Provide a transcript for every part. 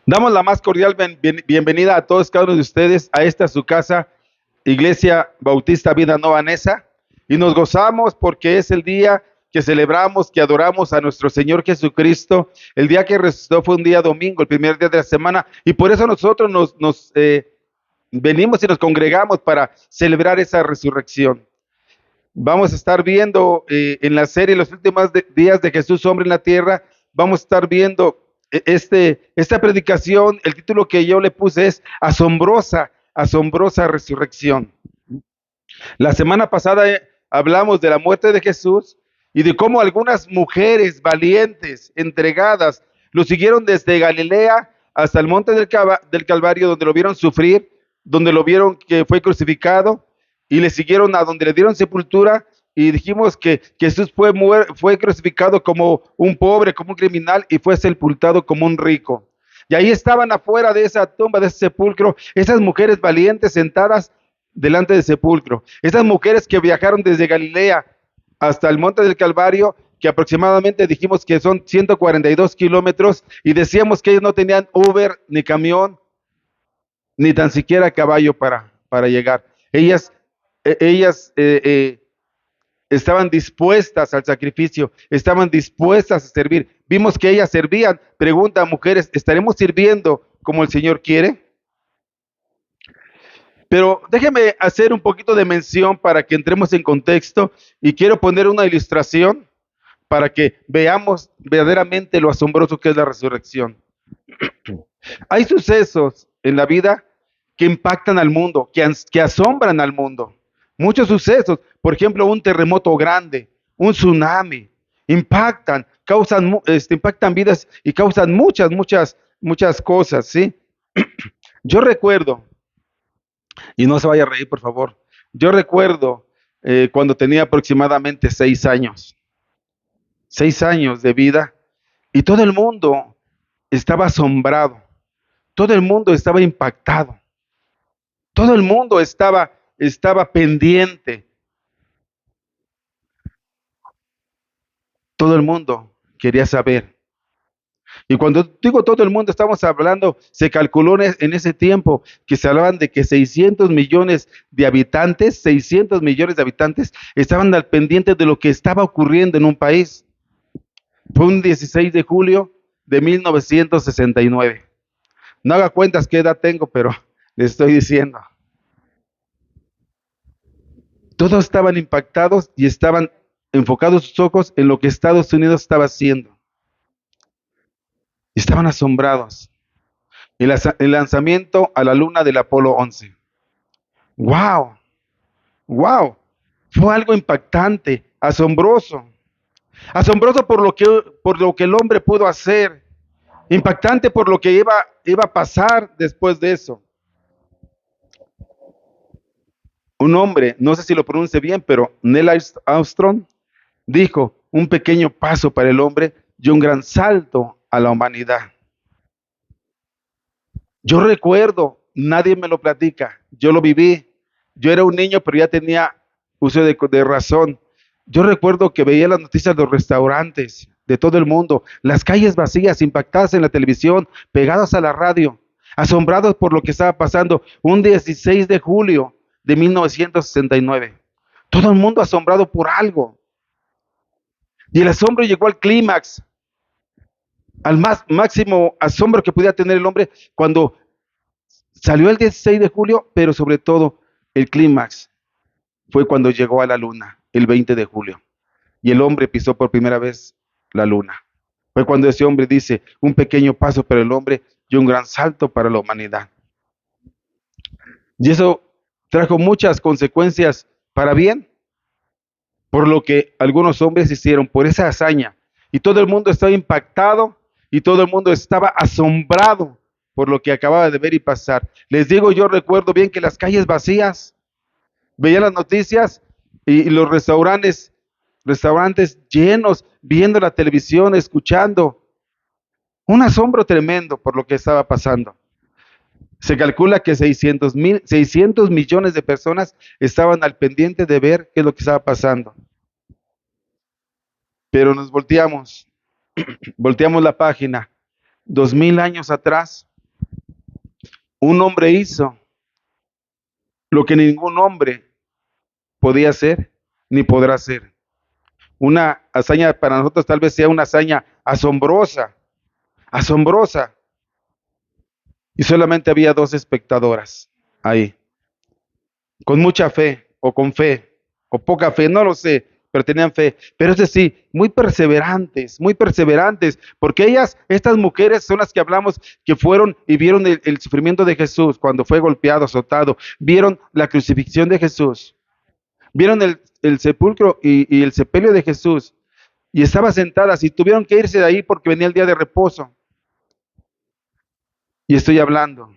Damos la más cordial bienvenida a todos cada uno de ustedes a esta su casa, Iglesia Bautista Vida Nova Nesa, y nos gozamos porque es el día que celebramos, que adoramos a nuestro Señor Jesucristo. El día que resucitó fue un día domingo, el primer día de la semana, y por eso nosotros nos venimos y nos congregamos para celebrar esa resurrección. Vamos a estar viendo en la serie Los últimos días de Jesús, hombre en la tierra. Vamos a estar viendo esta predicación. El título que yo le puse es Asombrosa, asombrosa resurrección. La semana pasada hablamos de la muerte de Jesús y de cómo algunas mujeres valientes, entregadas, lo siguieron desde Galilea hasta el monte del Calvario, donde lo vieron sufrir, donde lo vieron que fue crucificado, y le siguieron a donde le dieron sepultura. Y dijimos que Jesús fue crucificado como un pobre, como un criminal, y fue sepultado como un rico. Y ahí estaban afuera de esa tumba, de ese sepulcro, esas mujeres valientes sentadas delante del sepulcro. Esas mujeres que viajaron desde Galilea hasta el monte del Calvario, que aproximadamente dijimos que son 142 kilómetros, y decíamos que ellos no tenían Uber, ni camión, ni tan siquiera caballo para llegar. Ellas estaban dispuestas al sacrificio, estaban dispuestas a servir. Vimos que ellas servían. Pregunta, mujeres, ¿estaremos sirviendo como el Señor quiere? Pero déjeme hacer un poquito de mención para que entremos en contexto, y quiero poner una ilustración para que veamos verdaderamente lo asombroso que es la resurrección. Hay sucesos en la vida que impactan al mundo, que asombran al mundo. Muchos sucesos, por ejemplo, un terremoto grande, un tsunami, impactan vidas y causan muchas cosas, ¿sí? Yo recuerdo, y no se vaya a reír, por favor, yo recuerdo cuando tenía aproximadamente 6 años, 6 años de vida, y todo el mundo estaba asombrado, todo el mundo estaba impactado. Todo el mundo estaba pendiente. Todo el mundo quería saber. Y cuando digo todo el mundo, estamos hablando, se calculó en ese tiempo que se hablaban de que 600 millones de habitantes estaban al pendiente de lo que estaba ocurriendo en un país. Fue un 16 de julio de 1969. No haga cuentas qué edad tengo, pero les estoy diciendo. Todos estaban impactados y estaban enfocados sus ojos en lo que Estados Unidos estaba haciendo. Estaban asombrados. El lanzamiento a la luna del Apolo 11. ¡Wow! ¡Wow! Fue algo impactante, asombroso. Asombroso por lo que el hombre pudo hacer. Impactante por lo que iba a pasar después de eso. Un hombre, no sé si lo pronuncie bien, pero Neil Armstrong dijo: un pequeño paso para el hombre y un gran salto a la humanidad. Yo recuerdo, nadie me lo platica, yo lo viví. Yo era un niño, pero ya tenía uso de razón. Yo recuerdo que veía las noticias de los restaurantes de todo el mundo, las calles vacías, impactadas en la televisión, pegadas a la radio, asombrados por lo que estaba pasando un 16 de julio de 1969. Todo el mundo asombrado por algo. Y el asombro llegó al clímax, al máximo asombro que podía tener el hombre cuando salió el 16 de julio, pero sobre todo el clímax fue cuando llegó a la luna, el 20 de julio, y el hombre pisó por primera vez la luna. Fue cuando ese hombre dice: un pequeño paso para el hombre y un gran salto para la humanidad. Y eso trajo muchas consecuencias para bien, por lo que algunos hombres hicieron, por esa hazaña. Y todo el mundo estaba impactado y todo el mundo estaba asombrado por lo que acababa de ver y pasar. Les digo, yo recuerdo bien que las calles vacías, veía las noticias y los restaurantes llenos, viendo la televisión, escuchando. Un asombro tremendo por lo que estaba pasando. Se calcula que 600 millones de personas estaban al pendiente de ver qué es lo que estaba pasando. Pero nos volteamos la página. 2000 años atrás, Un hombre hizo lo que ningún hombre podía hacer ni podrá hacer. Una hazaña para nosotros tal vez sea una hazaña asombrosa, asombrosa. Y solamente había dos espectadoras ahí, con mucha fe, o con fe, o poca fe, no lo sé, pero tenían fe. Pero es decir, muy perseverantes, porque ellas, estas mujeres son las que hablamos que fueron y vieron el sufrimiento de Jesús cuando fue golpeado, azotado, vieron la crucifixión de Jesús, vieron el sepulcro y el sepelio de Jesús, y estaban sentadas y tuvieron que irse de ahí porque venía el día de reposo. Y estoy hablando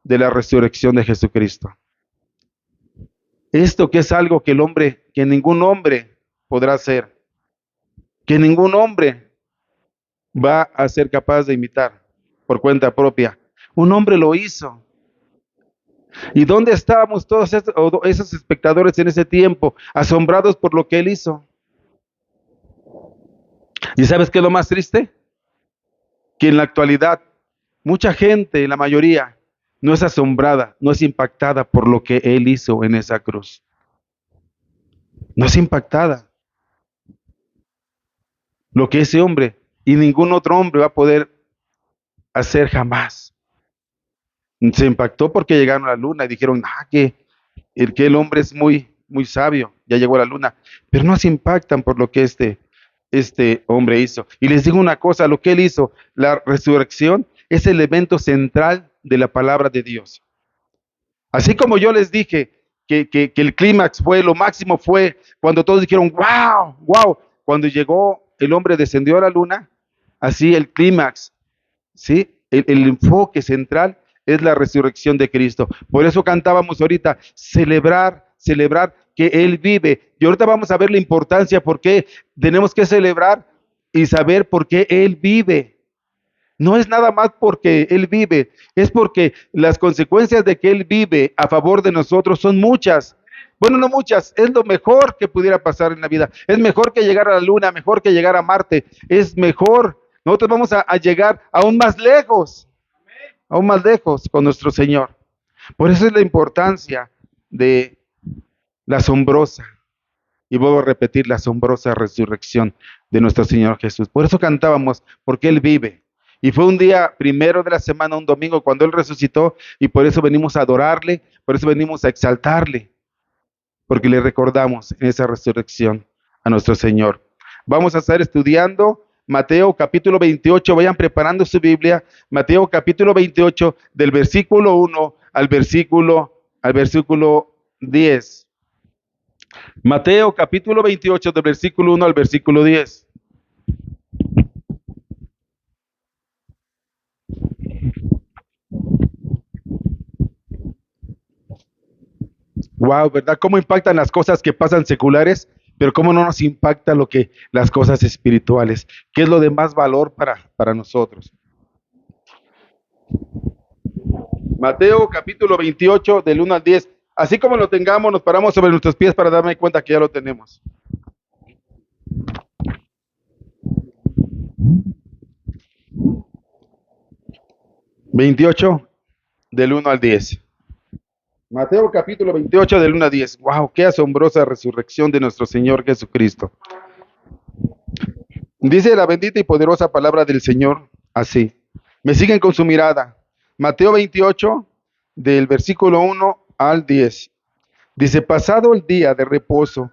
de la resurrección de Jesucristo. Esto que es algo que el hombre, que ningún hombre podrá hacer, que ningún hombre va a ser capaz de imitar por cuenta propia. Un hombre lo hizo. ¿Y dónde estábamos todos esos espectadores en ese tiempo, asombrados por lo que él hizo? ¿Y sabes qué es lo más triste? Que en la actualidad mucha gente, la mayoría, no es asombrada, no es impactada por lo que él hizo en esa cruz. No es impactada. Lo que ese hombre y ningún otro hombre va a poder hacer jamás. Se impactó porque llegaron a la luna y dijeron, que el hombre es muy sabio, ya llegó a la luna, pero no se impactan por lo que este hombre hizo. Y les digo una cosa, lo que él hizo, la resurrección es el evento central de la palabra de Dios. Así como yo les dije que el clímax fue, lo máximo fue cuando todos dijeron, wow, wow, cuando llegó el hombre descendió a la luna, así el clímax, ¿sí? El enfoque central es la resurrección de Cristo. Por eso cantábamos ahorita, celebrar que Él vive. Y ahorita vamos a ver la importancia, por qué tenemos que celebrar y saber por qué Él vive. No es nada más porque Él vive, es porque las consecuencias de que Él vive a favor de nosotros son muchas. Bueno, no muchas, es lo mejor que pudiera pasar en la vida. Es mejor que llegar a la luna, mejor que llegar a Marte, es mejor. Nosotros vamos a llegar aún más lejos con nuestro Señor. Por eso es la importancia de la asombrosa, y vuelvo a repetir, la asombrosa resurrección de nuestro Señor Jesús. Por eso cantábamos, porque Él vive. Y fue un día primero de la semana, un domingo, cuando Él resucitó, y por eso venimos a adorarle, por eso venimos a exaltarle, porque le recordamos en esa resurrección a nuestro Señor. Vamos a estar estudiando Mateo capítulo 28, vayan preparando su Biblia, Mateo capítulo 28, del versículo 1 al versículo 10. Mateo capítulo 28, del versículo 1 al versículo 10. Wow, ¿verdad? ¿Cómo impactan las cosas que pasan seculares? Pero cómo no nos impacta las cosas espirituales. ¿Qué es lo de más valor para nosotros? Mateo capítulo 28, del 1 al 10. Así como lo tengamos, nos paramos sobre nuestros pies para darme cuenta que ya lo tenemos. 28, del 1 al 10. Mateo capítulo 28, del 1 al 10. Wow, qué asombrosa resurrección de nuestro Señor Jesucristo. Dice la bendita y poderosa palabra del Señor así. Me siguen con su mirada. Mateo 28, del versículo 1 al 10. Dice, pasado el día de reposo,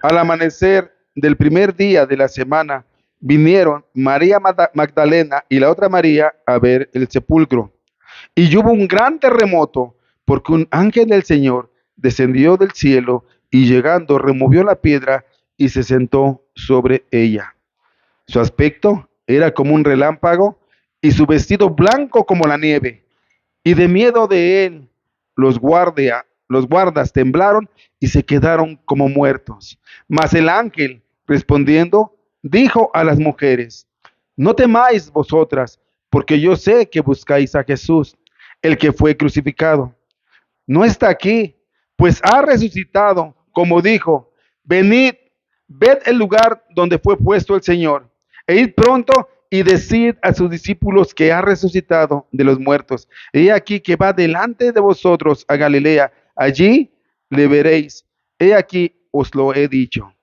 al amanecer del primer día de la semana, vinieron María Magdalena y la otra María a ver el sepulcro. Y hubo un gran terremoto, porque un ángel del Señor descendió del cielo y llegando removió la piedra y se sentó sobre ella. Su aspecto era como un relámpago y su vestido blanco como la nieve. Y de miedo de él, los guardas temblaron y se quedaron como muertos. Mas el ángel, respondiendo, dijo a las mujeres, no temáis vosotras, porque yo sé que buscáis a Jesús, el que fue crucificado. No está aquí, pues ha resucitado, como dijo, venid, ved el lugar donde fue puesto el Señor, e id pronto y decid a sus discípulos que ha resucitado de los muertos. He aquí que va delante de vosotros a Galilea. Allí le veréis. He aquí os lo he dicho.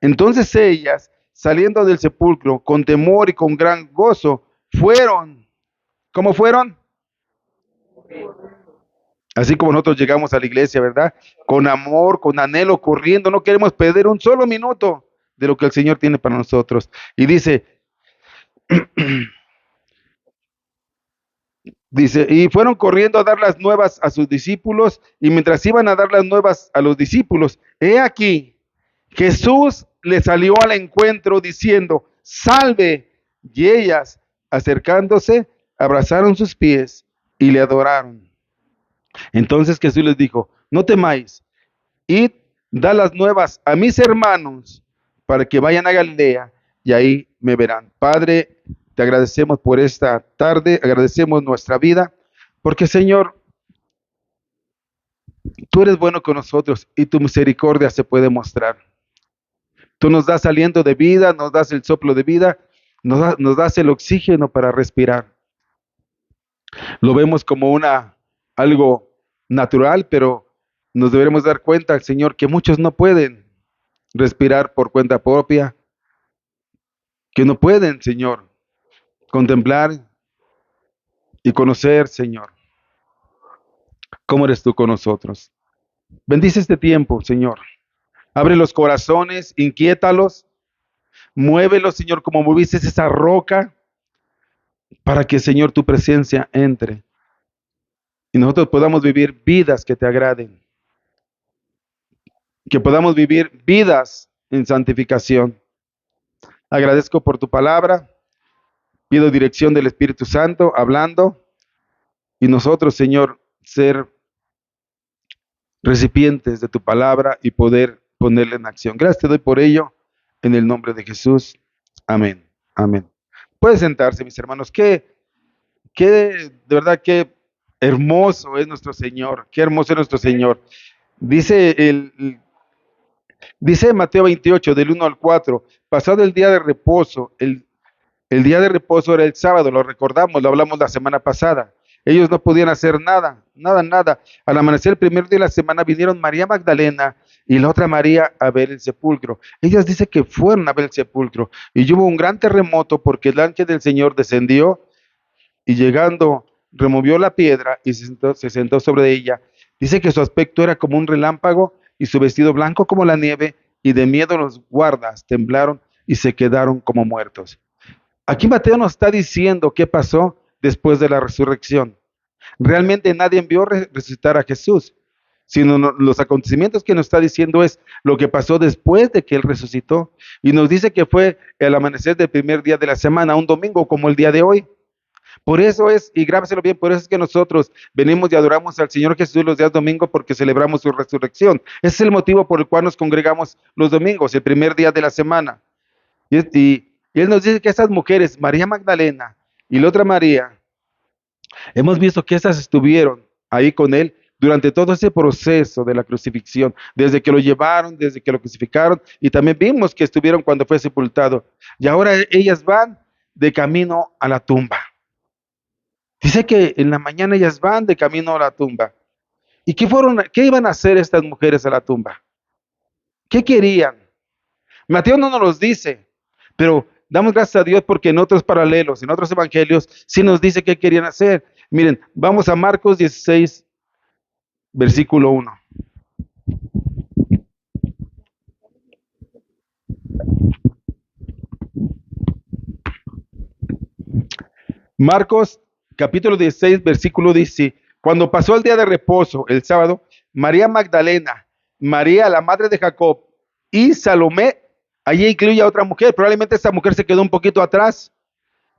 Entonces ellas, saliendo del sepulcro, con temor y con gran gozo, fueron. ¿Cómo fueron? Así como nosotros llegamos a la iglesia, ¿verdad? Con amor, con anhelo, corriendo. No queremos perder un solo minuto de lo que el Señor tiene para nosotros. Y dice, y fueron corriendo a dar las nuevas a sus discípulos, y mientras iban a dar las nuevas a los discípulos, he aquí, Jesús les salió al encuentro diciendo, salve, y ellas, acercándose, abrazaron sus pies y le adoraron. Entonces Jesús les dijo, no temáis, id, da las nuevas a mis hermanos para que vayan a Galilea y ahí me verán. Padre, te agradecemos por esta tarde, agradecemos nuestra vida, porque Señor, tú eres bueno con nosotros y tu misericordia se puede mostrar. Tú nos das aliento de vida, nos das el soplo de vida, nos das el oxígeno para respirar. Lo vemos como algo natural, pero nos deberemos dar cuenta, Señor, que muchos no pueden respirar por cuenta propia, que no pueden, Señor, contemplar y conocer, Señor, cómo eres tú con nosotros. Bendice este tiempo, Señor. Abre los corazones, inquiétalos, muévelos, Señor, como moviste esa roca, para que, Señor, tu presencia entre y nosotros podamos vivir vidas que te agraden, que podamos vivir vidas en santificación. Agradezco por tu palabra, pido dirección del Espíritu Santo hablando y nosotros, Señor, ser recipientes de tu palabra y poder ponerla en acción. Gracias te doy por ello, en el nombre de Jesús. Amén. Amén. Pueden sentarse, mis hermanos. De verdad, qué hermoso es nuestro Señor. Qué hermoso es nuestro Señor. Dice Mateo 28, del 1 al 4, pasado el día de reposo, el día de reposo era el sábado, lo recordamos, lo hablamos la semana pasada. Ellos no podían hacer nada, nada, nada. Al amanecer el primer día de la semana vinieron María Magdalena y la otra María a ver el sepulcro. Ellas dicen que fueron a ver el sepulcro y hubo un gran terremoto porque el ángel del Señor descendió y llegando removió la piedra y se sentó sobre ella. Dice que su aspecto era como un relámpago y su vestido blanco como la nieve y de miedo los guardas temblaron y se quedaron como muertos. Aquí Mateo nos está diciendo qué pasó después de la resurrección. Realmente nadie vio resucitar a Jesús, sino los acontecimientos que nos está diciendo es lo que pasó después de que Él resucitó. Y nos dice que fue el amanecer del primer día de la semana, un domingo como el día de hoy. Por eso es, y grábeselo bien, por eso es que nosotros venimos y adoramos al Señor Jesús los días domingos porque celebramos su resurrección. Ese es el motivo por el cual nos congregamos los domingos, el primer día de la semana. Y Él nos dice que esas mujeres, María Magdalena y la otra María, hemos visto que esas estuvieron ahí con Él durante todo ese proceso de la crucifixión, desde que lo llevaron, desde que lo crucificaron, y también vimos que estuvieron cuando fue sepultado. Y ahora ellas van de camino a la tumba. Dice que en la mañana ellas van de camino a la tumba. ¿Y qué iban a hacer estas mujeres a la tumba? ¿Qué querían? Mateo no nos los dice, pero damos gracias a Dios porque en otros paralelos, en otros evangelios, sí nos dice qué querían hacer. Miren, vamos a Marcos 16, versículo 1. Marcos capítulo 16, versículo dice, cuando pasó el día de reposo, el sábado, María Magdalena, María la madre de Jacob y Salomé, allí incluye a otra mujer, probablemente esa mujer se quedó un poquito atrás,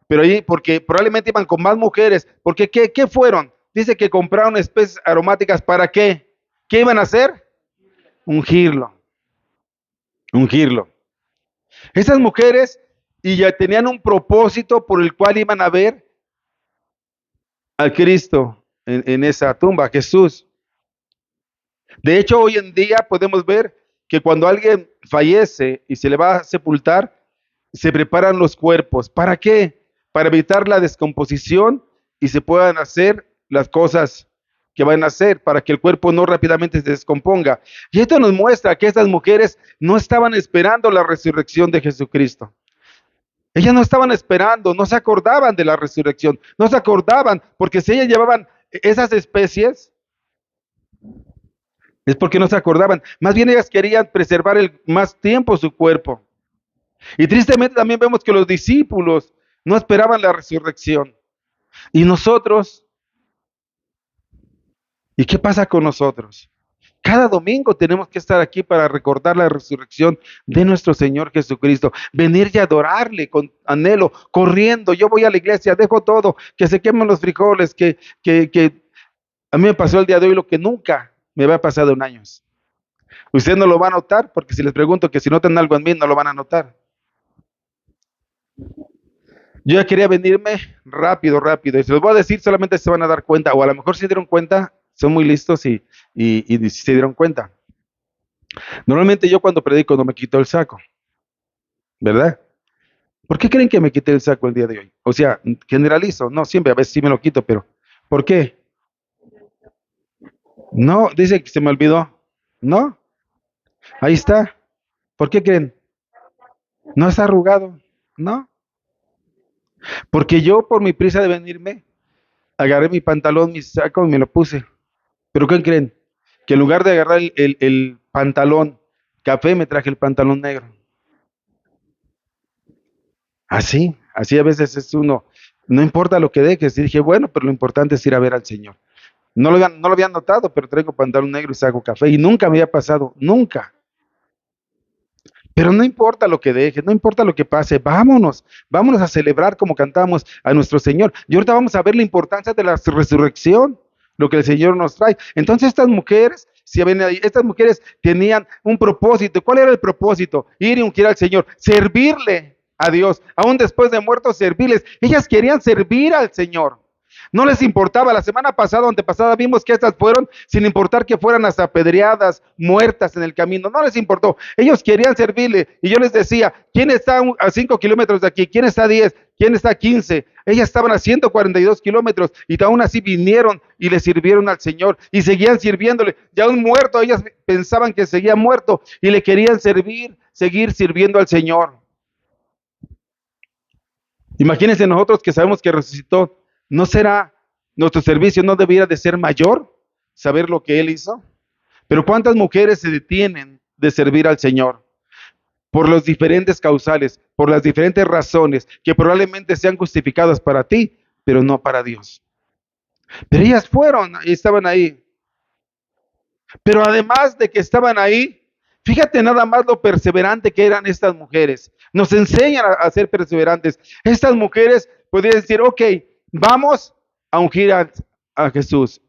pero allí, porque probablemente iban con más mujeres, porque ¿qué fueron? Dice que compraron especies aromáticas, ¿para qué? ¿Qué iban a hacer? Ungirlo, ungirlo. Esas mujeres y ya tenían un propósito por el cual iban a ver al Cristo en esa tumba, Jesús. De hecho, hoy en día podemos ver que cuando alguien fallece y se le va a sepultar, se preparan los cuerpos. ¿Para qué? Para evitar la descomposición y se puedan hacer las cosas que van a hacer para que el cuerpo no rápidamente se descomponga. Y esto nos muestra que estas mujeres no estaban esperando la resurrección de Jesucristo. Ellas no estaban esperando, no se acordaban de la resurrección, no se acordaban, porque si ellas llevaban esas especies, es porque no se acordaban. Más bien ellas querían preservar más tiempo su cuerpo. Y tristemente también vemos que los discípulos no esperaban la resurrección. Y nosotros, ¿y qué pasa con nosotros? Cada domingo tenemos que estar aquí para recordar la resurrección de nuestro Señor Jesucristo. Venir y adorarle con anhelo, corriendo. Yo voy a la iglesia, dejo todo, que se quemen los frijoles, que a mí me pasó el día de hoy lo que nunca me había pasado en años. Usted no lo va a notar, porque si les pregunto que si notan algo en mí, no lo van a notar. Yo ya quería venirme rápido, rápido. Y se los voy a decir, solamente se van a dar cuenta, o a lo mejor si se dieron cuenta, son muy listos y si se dieron cuenta. Normalmente yo cuando predico no me quito el saco, ¿verdad? ¿Por qué creen que me quité el saco el día de hoy? O sea, generalizo, no siempre, a veces sí me lo quito, pero ¿por qué? No, dice que se me olvidó. No, ahí está. ¿Por qué creen? No está arrugado. No, porque yo por mi prisa de venirme, agarré mi pantalón, mi saco y me lo puse. ¿Pero qué creen? Que en lugar de agarrar el pantalón café, me traje el pantalón negro. Así a veces es uno. No importa lo que dejes. Y dije, bueno, pero lo importante es ir a ver al Señor. No lo habían notado, pero traigo pantalón negro y saco café. Y nunca me había pasado, nunca. Pero no importa lo que dejes, no importa lo que pase, vámonos a celebrar como cantamos a nuestro Señor. Y ahorita vamos a ver la importancia de la resurrección, lo que el Señor nos trae. Entonces estas mujeres, si ven ahí, estas mujeres tenían un propósito. ¿Cuál era el propósito? Ir y ungir al Señor, servirle a Dios, aún después de muertos, servirles. Ellas querían servir al Señor. No les importaba. La semana pasada o antepasada vimos que estas fueron sin importar que fueran hasta apedreadas, muertas en el camino. No les importó. Ellos querían servirle. Y yo les decía, ¿quién está a 5 kilómetros de aquí? ¿Quién está a 10? ¿Quién está a 15? Ellas estaban a 142 kilómetros y aún así vinieron y le sirvieron al Señor y seguían sirviéndole. Ya un muerto, ellas pensaban que seguía muerto y le querían servir, seguir sirviendo al Señor. Imagínense nosotros que sabemos que resucitó. ¿No será nuestro servicio, no debiera de ser mayor? Saber lo que Él hizo. Pero ¿cuántas mujeres se detienen de servir al Señor? Por los diferentes causales, por las diferentes razones que probablemente sean justificadas para ti, pero no para Dios. Pero ellas fueron y estaban ahí. Pero además de que estaban ahí, fíjate nada más lo perseverante que eran estas mujeres. Nos enseñan a ser perseverantes. Estas mujeres podrían decir, ok, vamos a ungir a Jesús.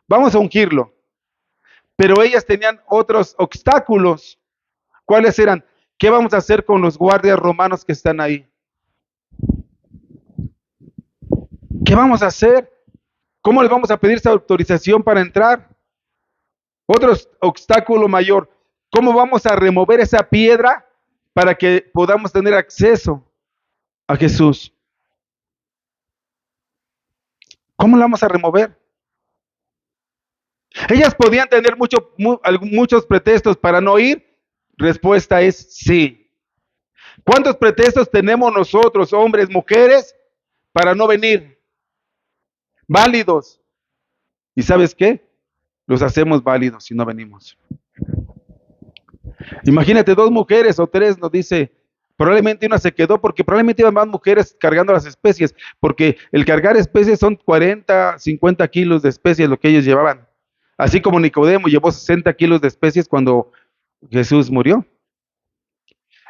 Vamos a ungirlo. Pero ellas tenían otros obstáculos. ¿Cuáles eran? ¿Qué vamos a hacer con los guardias romanos que están ahí? ¿Qué vamos a hacer? ¿Cómo les vamos a pedir esa autorización para entrar? Otro obstáculo mayor. ¿Cómo vamos a remover esa piedra para que podamos tener acceso a Jesús? ¿Cómo la vamos a remover? Ellas podían tener muchos pretextos para no ir. Respuesta es sí. ¿Cuántos pretextos tenemos nosotros, hombres, mujeres, para no venir? Válidos. ¿Y sabes qué? Los hacemos válidos si no venimos. Imagínate, 2 mujeres o 3, nos dice, probablemente una se quedó porque probablemente iban más mujeres cargando las especies, porque el cargar especies son 40, 50 kilos de especies lo que ellos llevaban. Así como Nicodemo llevó 60 kilos de especies cuando Jesús murió.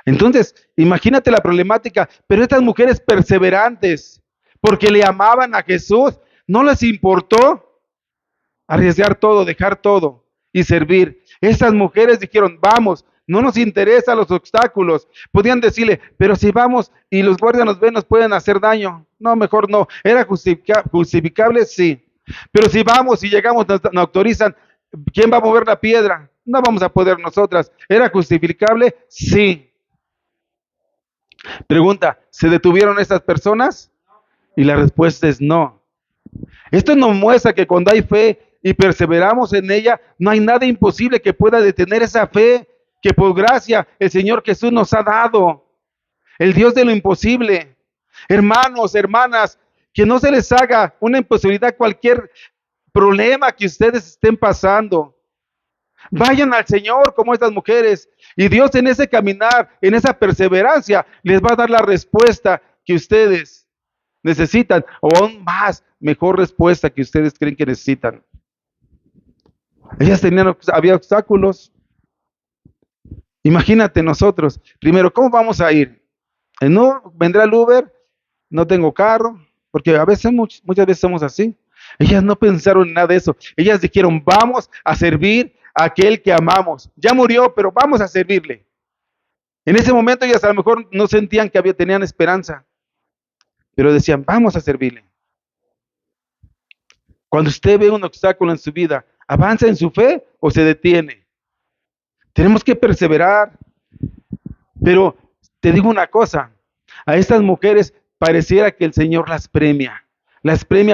Entonces, imagínate la problemática, pero estas mujeres perseverantes, porque le amaban a Jesús, no les importó arriesgar todo, dejar todo y servir. Estas mujeres dijeron, vamos, no nos interesan los obstáculos. Podían decirle, pero si vamos y los guardias nos ven, nos pueden hacer daño. No, mejor no. ¿Era justificable? Sí. Pero si vamos y llegamos, nos autorizan, ¿quién va a mover la piedra? No vamos a poder nosotras. ¿Era justificable? Sí. Pregunta, ¿se detuvieron estas personas? Y la respuesta es no. Esto nos muestra que cuando hay fe y perseveramos en ella, no hay nada imposible que pueda detener esa fe que por gracia el Señor Jesús nos ha dado. El Dios de lo imposible. Hermanos, hermanas, que no se les haga una imposibilidad cualquier problema que ustedes estén pasando. Vayan al Señor como estas mujeres y Dios en ese caminar, en esa perseverancia, les va a dar la respuesta que ustedes necesitan o aún más, mejor respuesta que ustedes creen que necesitan. Ellas tenían, había obstáculos. Imagínate nosotros, primero, ¿cómo vamos a ir? No, vendrá el Uber, no tengo carro, porque a veces, muchas veces somos así. Ellas no pensaron en nada de eso. Ellas dijeron, vamos a servir a aquel que amamos. Ya murió, pero vamos a servirle. En ese momento ellas a lo mejor no sentían que tenían esperanza, pero decían, vamos a servirle. Cuando usted ve un obstáculo en su vida, ¿avanza en su fe o se detiene? Tenemos que perseverar. Pero te digo una cosa, a estas mujeres pareciera que el Señor las premia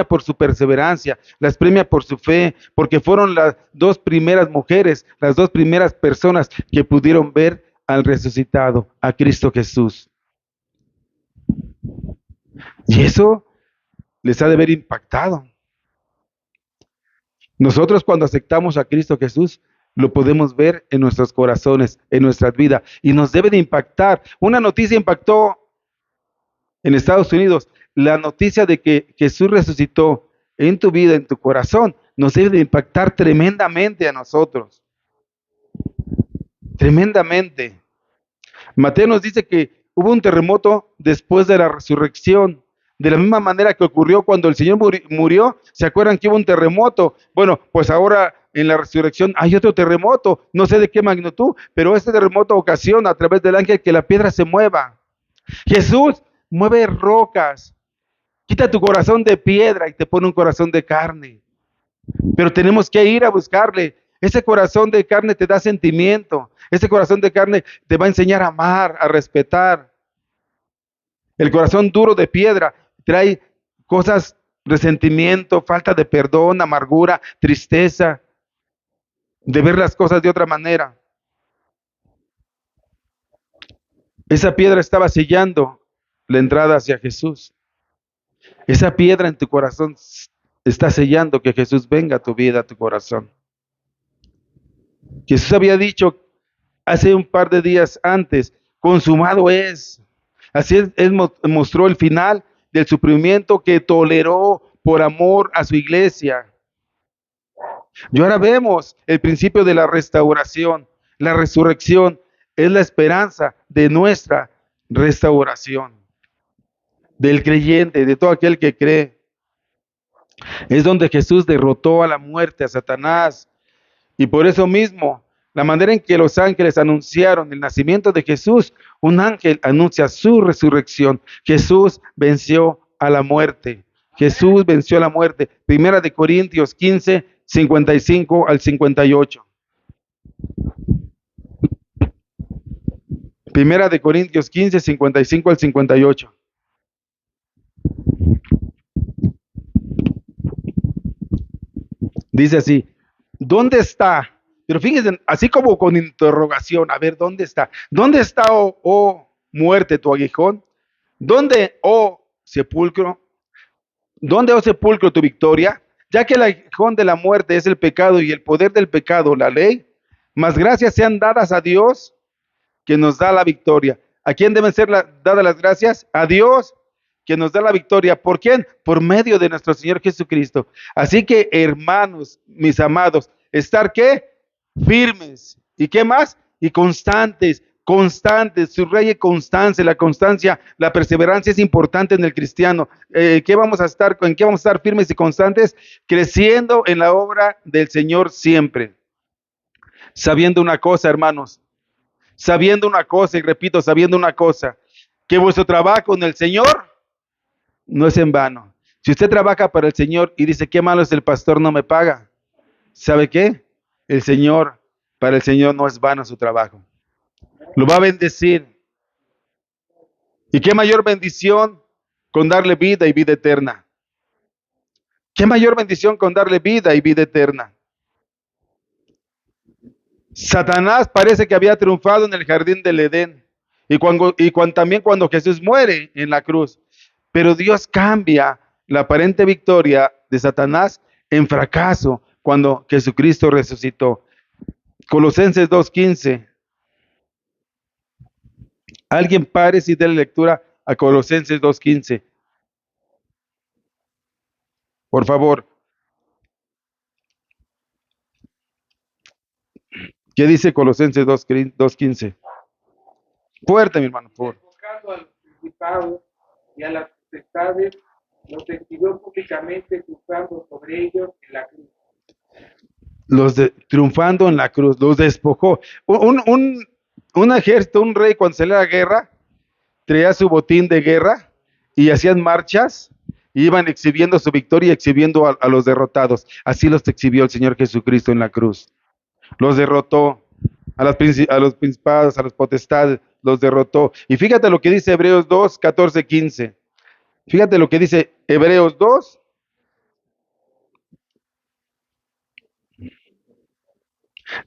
por su perseverancia, las premia por su fe, porque fueron las dos primeras mujeres, las dos primeras personas que pudieron ver al resucitado, a Cristo Jesús. Y eso les ha de haber impactado. Nosotros cuando aceptamos a Cristo Jesús, lo podemos ver en nuestros corazones, en nuestras vidas, y nos debe de impactar. Una noticia impactó en Estados Unidos, la noticia de que Jesús resucitó en tu vida, en tu corazón, nos debe de impactar tremendamente a nosotros, tremendamente. Mateo nos dice que hubo un terremoto después de la resurrección, de la misma manera que ocurrió cuando el Señor murió. ¿Se acuerdan que hubo un terremoto? Bueno, pues ahora en la resurrección hay otro terremoto, no sé de qué magnitud, pero este terremoto ocasiona a través del ángel que la piedra se mueva. Jesús mueve rocas, quita tu corazón de piedra y te pone un corazón de carne. Pero tenemos que ir a buscarle. Ese corazón de carne te da sentimiento. Ese corazón de carne te va a enseñar a amar, a respetar. El corazón duro de piedra trae cosas, resentimiento, falta de perdón, amargura, tristeza, de ver las cosas de otra manera. Esa piedra estaba sellando la entrada hacia Jesús. Esa piedra en tu corazón está sellando que Jesús venga a tu vida, a tu corazón. Jesús había dicho hace un par de días antes, consumado es. Así él mostró el final del sufrimiento que toleró por amor a su iglesia. Y ahora vemos el principio de la restauración. La resurrección es la esperanza de nuestra restauración, del creyente, de todo aquel que cree. Es donde Jesús derrotó a la muerte, a Satanás. Y por eso mismo, la manera en que los ángeles anunciaron el nacimiento de Jesús, un ángel anuncia su resurrección. Jesús venció a la muerte. Jesús venció a la muerte. Primera de Corintios 15, 55 al 58. Primera de Corintios 15, 55 al 58. Dice así, ¿dónde está? Pero fíjense, así como con interrogación, a ver, ¿dónde está? ¿Dónde está, oh muerte, tu aguijón? ¿Dónde, oh sepulcro? ¿Dónde, oh sepulcro, tu victoria? Ya que el aguijón de la muerte es el pecado y el poder del pecado, la ley, más gracias sean dadas a Dios que nos da la victoria. ¿A quién deben ser dadas las gracias? A Dios que nos da la victoria. ¿Por quién? Por medio de nuestro Señor Jesucristo. Así que, hermanos, mis amados, estar ¿qué? Firmes. ¿Y qué más? Y constantes, constantes, subraye constancia, la constancia, la perseverancia es importante en el cristiano. ¿Qué vamos a estar, ¿en qué vamos a estar firmes y constantes? Creciendo en la obra del Señor siempre. Sabiendo una cosa, hermanos, sabiendo una cosa, y repito, sabiendo una cosa, que vuestro trabajo en el Señor no es en vano. Si usted trabaja para el Señor y dice, qué malo es el pastor, no me paga, ¿sabe qué? El Señor, para el Señor no es vano su trabajo. Lo va a bendecir. ¿Y qué mayor bendición con darle vida y vida eterna? ¿Qué mayor bendición con darle vida y vida eterna? Satanás parece que había triunfado en el jardín del Edén también cuando Jesús muere en la cruz. Pero Dios cambia la aparente victoria de Satanás en fracaso cuando Jesucristo resucitó. Colosenses 2:15. Alguien pare y dé lectura a Colosenses 2:15. Por favor. ¿Qué dice Colosenses 2:15? Fuerte, mi hermano, por favor. Enfocando a los principados y a las potestades, los exhibió públicamente triunfando sobre ellos en la cruz. Triunfando en la cruz, los despojó. Un ejército, un rey, cuando salía a la guerra, traía su botín de guerra y hacían marchas y iban exhibiendo su victoria y exhibiendo a los derrotados. Así los exhibió el Señor Jesucristo en la cruz. Los derrotó a los principados, a las potestades, los derrotó. Y fíjate lo que dice Hebreos 2, 14, 15. Fíjate lo que dice Hebreos 2.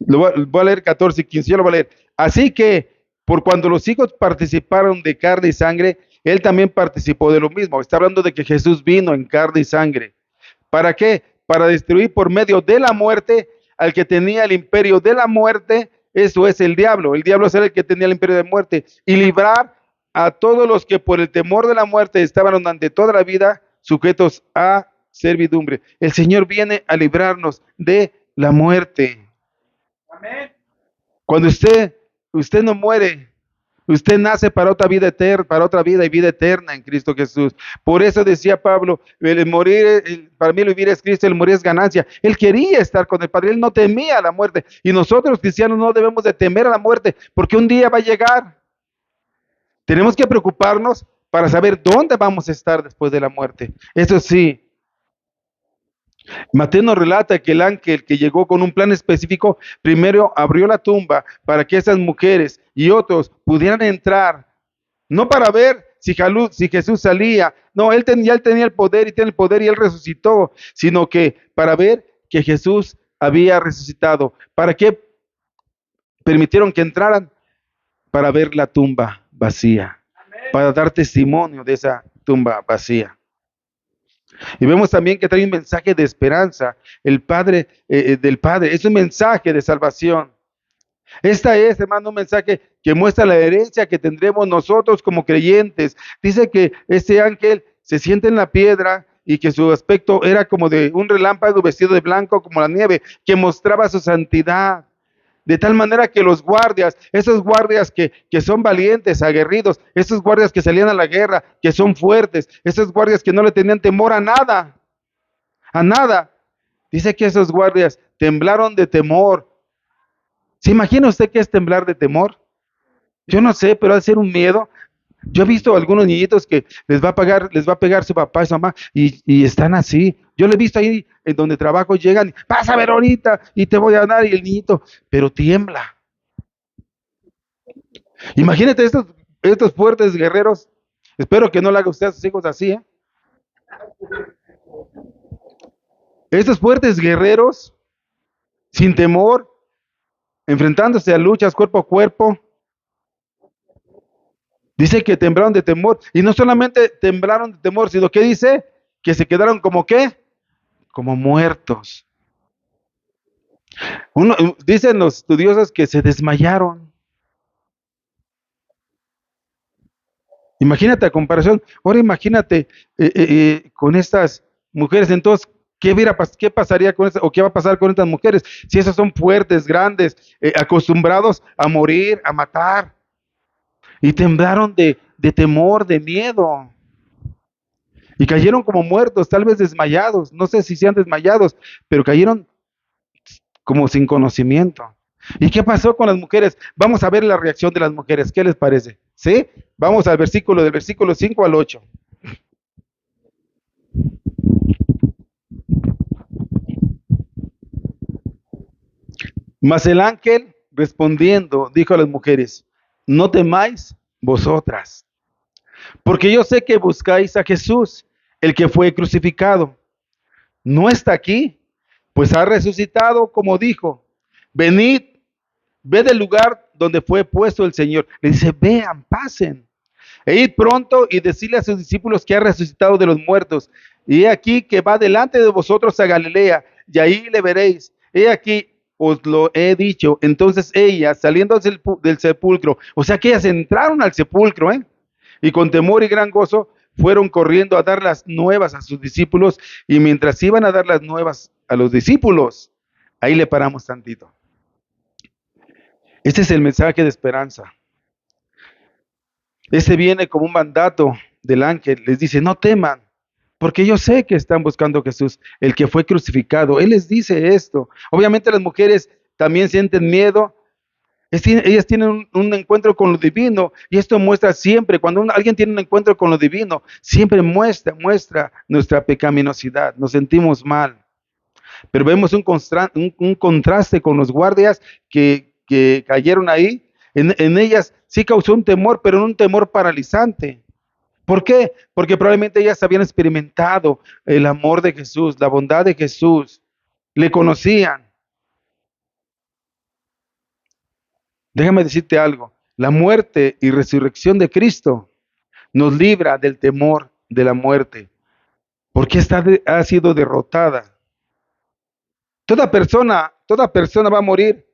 Voy a leer 14 y 15, yo lo voy a leer. Así que, por cuando los hijos participaron de carne y sangre, él también participó de lo mismo. Está hablando de que Jesús vino en carne y sangre. ¿Para qué? Para destruir por medio de la muerte al que tenía el imperio de la muerte, eso es el diablo. El diablo es el que tenía el imperio de muerte. Y librar a todos los que por el temor de la muerte estaban durante toda la vida sujetos a servidumbre. El Señor viene a librarnos de la muerte. Amén. Cuando usted no muere, usted nace para otra vida eterna, para otra vida y vida eterna en Cristo Jesús. Por eso decía Pablo, para mí el vivir es Cristo, el morir es ganancia. Él quería estar con el Padre, él no temía la muerte. Y nosotros cristianos no debemos de temer a la muerte, porque un día va a llegar. Tenemos que preocuparnos para saber dónde vamos a estar después de la muerte. Eso sí, Mateo nos relata que el ángel que llegó con un plan específico, primero abrió la tumba para que esas mujeres y otros pudieran entrar, no para ver si Jesús salía, no, él tenía el poder y tiene el poder y él resucitó, sino que para ver que Jesús había resucitado. ¿Para qué permitieron que entraran? Para ver la tumba vacía, para dar testimonio de esa tumba vacía. Y vemos también que trae un mensaje de esperanza, el Padre del Padre, es un mensaje de salvación. Esta es, hermano, un mensaje que muestra la herencia que tendremos nosotros como creyentes. Dice que este ángel se sienta en la piedra y que su aspecto era como de un relámpago vestido de blanco como la nieve, que mostraba su santidad. De tal manera que los guardias, esos guardias que son valientes, aguerridos, esos guardias que salían a la guerra, que son fuertes, esos guardias que no le tenían temor a nada, a nada. Dice que esos guardias temblaron de temor. ¿Se imagina usted qué es temblar de temor? Yo no sé, pero ha de ser un miedo. Yo he visto a algunos niñitos que les va a pegar su papá y su mamá y están así. Yo lo he visto ahí en donde trabajo, llegan, vas a ver ahorita y te voy a dar y el niñito, pero tiembla. Imagínate estos fuertes guerreros. Espero que no le haga usted a sus hijos así, ¿eh? Estos fuertes guerreros, sin temor, enfrentándose a luchas cuerpo a cuerpo. Dice que temblaron de temor. Y no solamente temblaron de temor, sino que dice que se quedaron como ¿qué? Como muertos. Dicen los estudiosos que se desmayaron. Imagínate a comparación. Ahora imagínate con estas mujeres. Entonces, ¿qué pasaría con estas, o qué va a pasar con estas mujeres? Si esas son fuertes, grandes, acostumbrados a morir, a matar. Y temblaron de temor, de miedo. Y cayeron como muertos, tal vez desmayados. No sé si sean desmayados, pero cayeron como sin conocimiento. ¿Y qué pasó con las mujeres? Vamos a ver la reacción de las mujeres. ¿Qué les parece? ¿Sí? Vamos al del versículo 5 al 8. Mas el ángel respondiendo dijo a las mujeres, no temáis vosotras, Porque yo sé que buscáis a Jesús, el que fue crucificado. No está aquí, pues ha resucitado como dijo. Venid, ved el lugar donde fue puesto el Señor. Le dice, vean, pasen. E id pronto y decirle a sus discípulos que ha resucitado de los muertos. Y he aquí que va delante de vosotros a Galilea, y ahí le veréis. He aquí, os lo he dicho. Entonces ellas, saliendo del sepulcro, o sea que ellas entraron al sepulcro, ¿eh? Y con temor y gran gozo fueron corriendo a dar las nuevas a sus discípulos. Y mientras iban a dar las nuevas a los discípulos, ahí le paramos tantito. Este es el mensaje de esperanza. Este viene como un mandato del ángel. Les dice, no teman, porque yo sé que están buscando a Jesús, el que fue crucificado. Él les dice esto. Obviamente las mujeres también sienten miedo. Ellas tienen un encuentro con lo divino, y esto muestra siempre, cuando alguien tiene un encuentro con lo divino, siempre muestra nuestra pecaminosidad, nos sentimos mal. Pero vemos un contraste con los guardias que cayeron ahí. En ellas sí causó un temor, pero no un temor paralizante. ¿Por qué? Porque probablemente ellas habían experimentado el amor de Jesús, la bondad de Jesús, le conocían. Déjame decirte algo, la muerte y resurrección de Cristo nos libra del temor de la muerte, porque ha sido derrotada. Toda persona va a morir,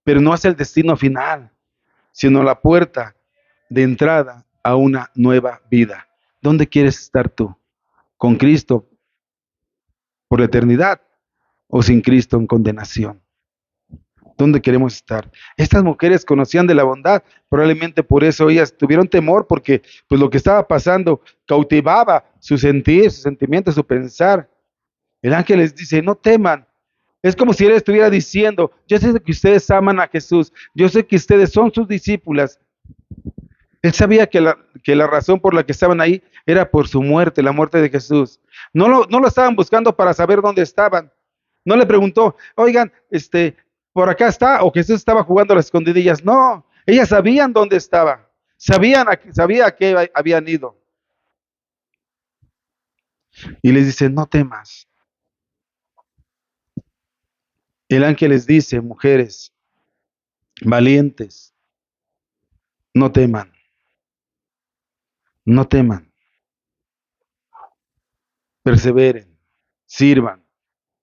pero no es el destino final, sino la puerta de entrada a una nueva vida. ¿Dónde quieres estar tú? ¿Con Cristo por la eternidad o sin Cristo en condenación? ¿Dónde queremos estar? Estas mujeres conocían de la bondad, probablemente por eso ellas tuvieron temor, porque pues lo que estaba pasando cautivaba su sentir, su sentimiento, su pensar. El ángel les dice, no teman. Es como si él estuviera diciendo, yo sé que ustedes aman a Jesús, yo sé que ustedes son sus discípulas. Él sabía que la razón por la que estaban ahí era por su muerte, la muerte de Jesús. No lo estaban buscando para saber dónde estaban. No le preguntó, oigan, por acá está, o Jesús estaba jugando a las escondidillas. No, ellas sabían dónde estaba. Sabía a qué habían ido. Y les dice, no temas. El ángel les dice, mujeres, valientes, no teman, no teman, perseveren, sirvan,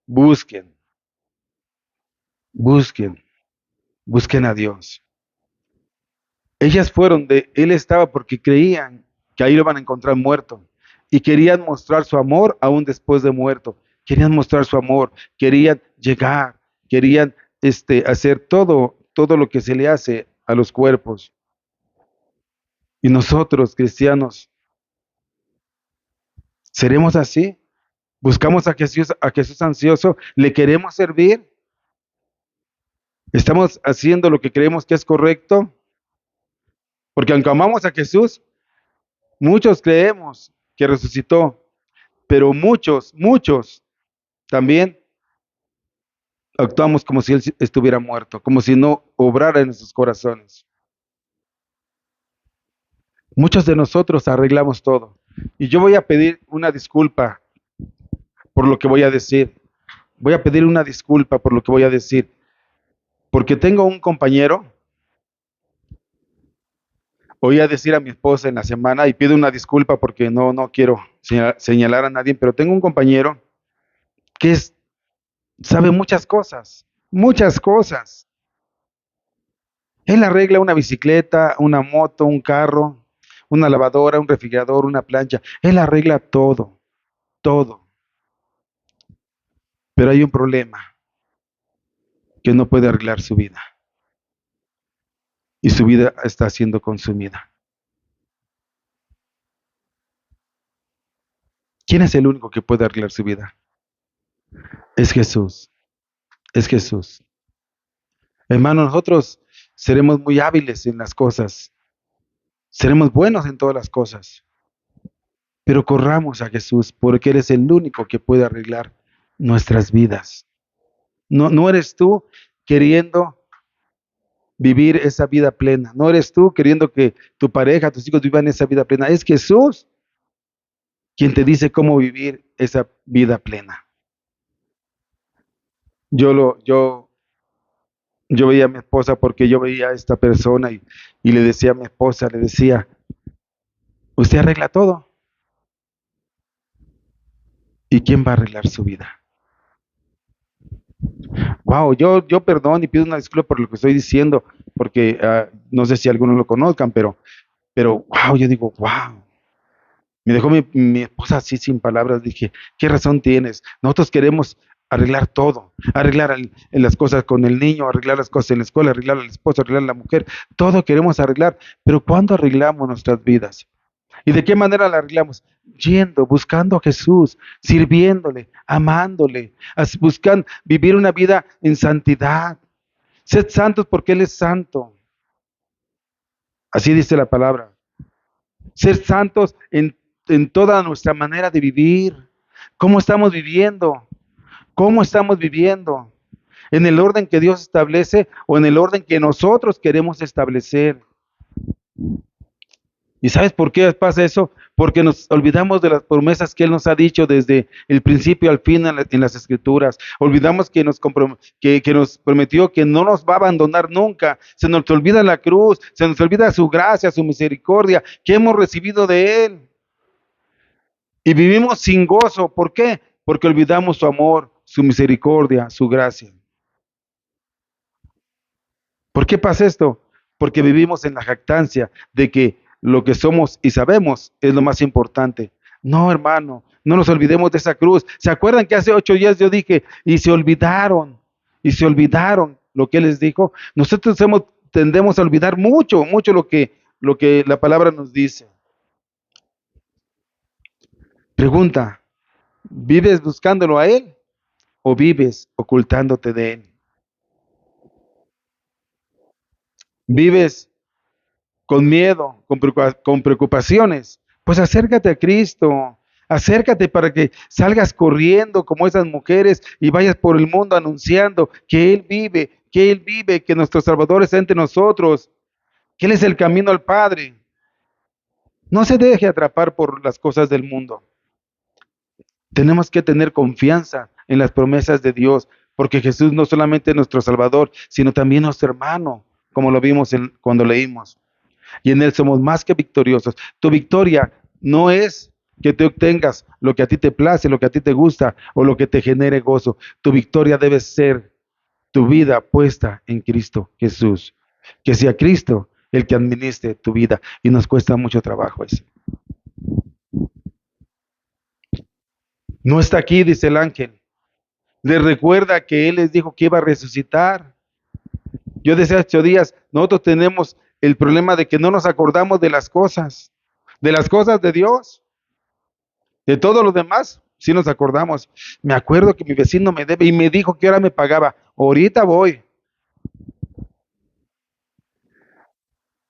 busquen, busquen, busquen a Dios. Ellas fueron de él estaba porque creían que ahí lo van a encontrar muerto y querían mostrar su amor aún después de muerto. Querían mostrar su amor, querían llegar, querían hacer todo lo que se le hace a los cuerpos. Y nosotros, cristianos, ¿seremos así? ¿Buscamos a Jesús ansioso? ¿Le queremos servir? ¿Estamos haciendo lo que creemos que es correcto? Porque aunque amamos a Jesús, muchos creemos que resucitó, pero muchos también actuamos como si Él estuviera muerto, como si no obrara en nuestros corazones. Muchos de nosotros arreglamos todo. Y yo voy a pedir una disculpa por lo que voy a decir. Voy a pedir una disculpa por lo que voy a decir. Porque tengo un compañero, voy a decir a mi esposa en la semana y pido una disculpa porque no quiero señalar a nadie, pero tengo un compañero que sabe muchas cosas, muchas cosas. Él arregla una bicicleta, una moto, un carro, una lavadora, un refrigerador, una plancha. Él arregla todo, todo. Pero hay un problema, que no puede arreglar su vida. Y su vida está siendo consumida. ¿Quién es el único que puede arreglar su vida? Es Jesús. Es Jesús. Hermano, nosotros seremos muy hábiles en las cosas. Seremos buenos en todas las cosas. Pero corramos a Jesús porque Él es el único que puede arreglar nuestras vidas. No eres tú queriendo vivir esa vida plena. No eres tú queriendo que tu pareja, tus hijos vivan esa vida plena. Es Jesús quien te dice cómo vivir esa vida plena. Yo lo, yo, yo veía a mi esposa porque yo veía a esta persona y le decía a mi esposa, le decía, usted arregla todo. ¿Y quién va a arreglar su vida? Wow, yo perdón y pido una disculpa por lo que estoy diciendo, porque no sé si algunos lo conozcan, pero wow, yo digo, wow. Me dejó mi esposa así sin palabras. Dije, ¿qué razón tienes? Nosotros queremos arreglar todo, arreglar en las cosas con el niño, arreglar las cosas en la escuela, arreglar al esposo, arreglar a la mujer. Todo queremos arreglar, pero ¿cuándo arreglamos nuestras vidas? ¿Y de qué manera la arreglamos? Yendo, buscando a Jesús, sirviéndole, amándole, buscando vivir una vida en santidad. Sed santos porque Él es santo. Así dice la palabra. Ser santos en toda nuestra manera de vivir. ¿Cómo estamos viviendo? ¿Cómo estamos viviendo? ¿En el orden que Dios establece o en el orden que nosotros queremos establecer? ¿Y sabes por qué pasa eso? Porque nos olvidamos de las promesas que Él nos ha dicho desde el principio al fin en las Escrituras. Olvidamos que nos prometió que no nos va a abandonar nunca. Se nos olvida la cruz, se nos olvida su gracia, su misericordia que hemos recibido de Él. Y vivimos sin gozo. ¿Por qué? Porque olvidamos su amor, su misericordia, su gracia. ¿Por qué pasa esto? Porque vivimos en la jactancia de que lo que somos y sabemos es lo más importante. No, hermano, no nos olvidemos de esa cruz. ¿Se acuerdan que hace 8 días yo dije, y se olvidaron lo que Él les dijo? Nosotros tendemos a olvidar mucho, mucho lo que la palabra nos dice. Pregunta, ¿vives buscándolo a Él o vives ocultándote de Él? ¿Vives con miedo, con preocupaciones? Pues acércate a Cristo, acércate para que salgas corriendo como esas mujeres y vayas por el mundo anunciando que Él vive, que nuestro Salvador está entre nosotros, que Él es el camino al Padre. No se deje atrapar por las cosas del mundo. Tenemos que tener confianza en las promesas de Dios, porque Jesús no solamente es nuestro Salvador, sino también nuestro hermano, como lo vimos cuando leímos. Y en Él somos más que victoriosos. Tu victoria no es que te obtengas lo que a ti te place, lo que a ti te gusta o lo que te genere gozo. Tu victoria debe ser tu vida puesta en Cristo Jesús. Que sea Cristo el que administre tu vida. Y nos cuesta mucho trabajo eso. No está aquí, dice el ángel. Les recuerda que Él les dijo que iba a resucitar. Yo decía 8 días, nosotros tenemos el problema de que no nos acordamos de las cosas de Dios. De todo lo demás, sí nos acordamos. Me acuerdo que mi vecino me debe y me dijo que ahora me pagaba. Ahorita voy.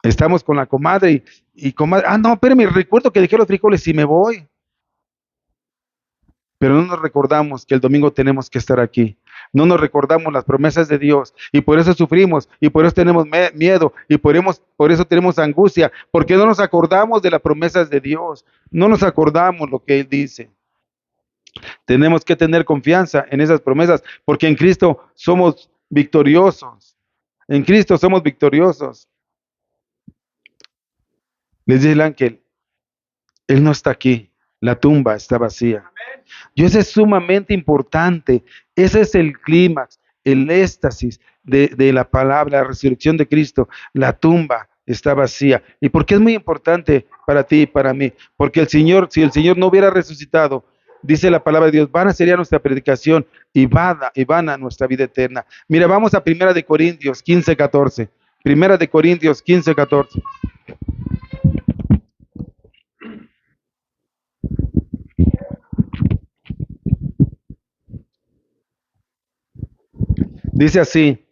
Estamos con la comadre y comadre, no, espérame, recuerdo que dejé los frijoles y me voy. Pero no nos recordamos que el domingo tenemos que estar aquí. No nos recordamos las promesas de Dios y por eso sufrimos y por eso tenemos miedo y por eso tenemos angustia, porque no nos acordamos de las promesas de Dios. No nos acordamos lo que Él dice. Tenemos que tener confianza en esas promesas, porque en Cristo somos victoriosos. En Cristo somos victoriosos. Les dice el ángel, Él no está aquí, la tumba está vacía. Y eso es sumamente importante. Ese es el clímax, el éxtasis de la palabra, la resurrección de Cristo. La tumba está vacía. ¿Y por qué es muy importante para ti y para mí? Porque el Señor, si el Señor no hubiera resucitado, dice la palabra de Dios, vana sería nuestra predicación y vana nuestra vida eterna. Mira, vamos a 1 Corintios 15:14. 1 Corintios 15:14. Dice así,